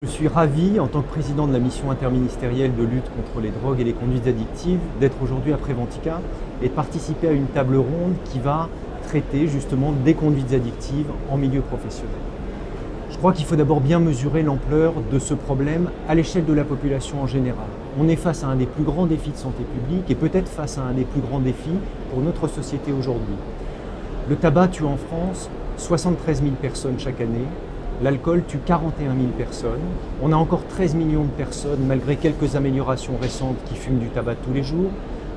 Je suis ravi, en tant que président de la mission interministérielle de lutte contre les drogues et les conduites addictives, d'être aujourd'hui à Préventica et de participer à une table ronde qui va traiter justement des conduites addictives en milieu professionnel. Je crois qu'il faut d'abord bien mesurer l'ampleur de ce problème à l'échelle de la population en général. On est face à un des plus grands défis de santé publique et peut-être face à un des plus grands défis pour notre société aujourd'hui. Le tabac tue en France 73 000 personnes chaque année. L'alcool tue 41 000 personnes. On a encore 13 millions de personnes, malgré quelques améliorations récentes, qui fument du tabac tous les jours.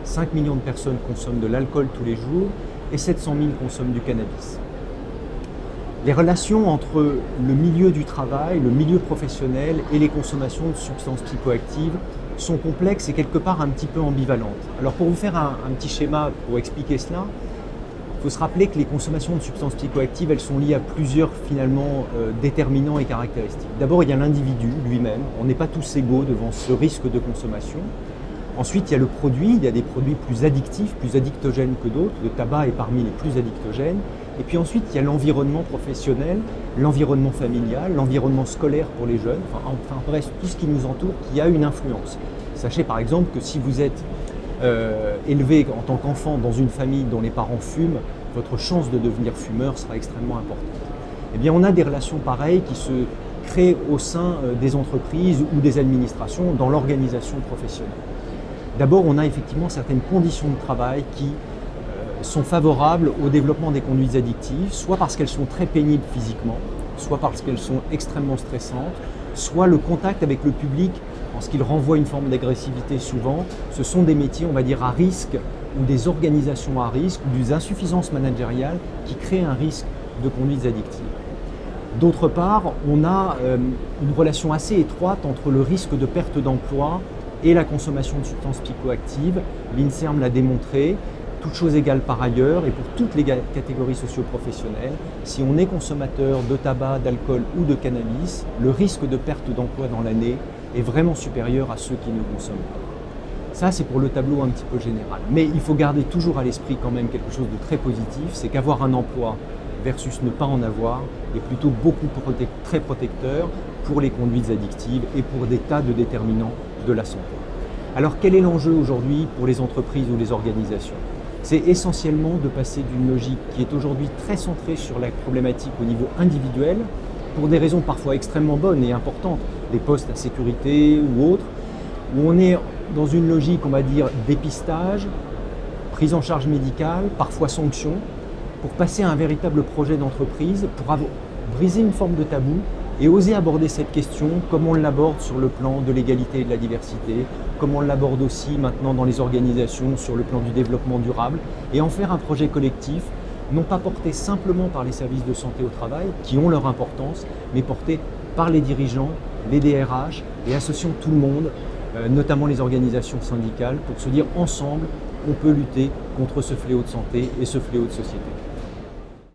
5 millions de personnes consomment de l'alcool tous les jours et 700 000 consomment du cannabis. Les relations entre le milieu du travail, le milieu professionnel et les consommations de substances psychoactives sont complexes et quelque part un petit peu ambivalentes. Alors pour vous faire un petit schéma pour expliquer cela, il faut se rappeler que les consommations de substances psychoactives, elles sont liées à plusieurs finalement déterminants et caractéristiques. D'abord, il y a l'individu lui-même. On n'est pas tous égaux devant ce risque de consommation. Ensuite, il y a le produit. Il y a des produits plus addictifs, plus addictogènes que d'autres. Le tabac est parmi les plus addictogènes. Et puis ensuite, il y a l'environnement professionnel, l'environnement familial, l'environnement scolaire pour les jeunes. Enfin bref, tout ce qui nous entoure qui a une influence. Sachez par exemple que si vous êtes élevé en tant qu'enfant dans une famille dont les parents fument, votre chance de devenir fumeur sera extrêmement importante. Eh bien, on a des relations pareilles qui se créent au sein des entreprises ou des administrations dans l'organisation professionnelle. D'abord, on a effectivement certaines conditions de travail qui sont favorables au développement des conduites addictives, soit parce qu'elles sont très pénibles physiquement, soit parce qu'elles sont extrêmement stressantes, soit le contact avec le public, en ce qu'il renvoie une forme d'agressivité souvent, ce sont des métiers, on va dire, à risque, ou des organisations à risque, ou des insuffisances managériales qui créent un risque de conduites addictives. D'autre part, on a une relation assez étroite entre le risque de perte d'emploi et la consommation de substances psychoactives. L'INSERM l'a démontré. Toutes choses égales par ailleurs, et pour toutes les catégories socio-professionnelles, si on est consommateur de tabac, d'alcool ou de cannabis, le risque de perte d'emploi dans l'année est vraiment supérieur à ceux qui ne consomment pas. Ça, c'est pour le tableau un petit peu général. Mais il faut garder toujours à l'esprit quand même quelque chose de très positif, c'est qu'avoir un emploi versus ne pas en avoir est plutôt très protecteur pour les conduites addictives et pour des tas de déterminants de la santé. Alors quel est l'enjeu aujourd'hui pour les entreprises ou les organisations ? C'est essentiellement de passer d'une logique qui est aujourd'hui très centrée sur la problématique au niveau individuel, pour des raisons parfois extrêmement bonnes et importantes, des postes à sécurité ou autres, où on est dans une logique, on va dire, dépistage, prise en charge médicale, parfois sanction, pour passer à un véritable projet d'entreprise, pour briser une forme de tabou et oser aborder cette question comme on l'aborde sur le plan de l'égalité et de la diversité, comme on l'aborde aussi maintenant dans les organisations sur le plan du développement durable, et en faire un projet collectif, non pas porté simplement par les services de santé au travail, qui ont leur importance, mais porté par les dirigeants, les DRH, et associant tout le monde, notamment les organisations syndicales, pour se dire ensemble, on peut lutter contre ce fléau de santé et ce fléau de société.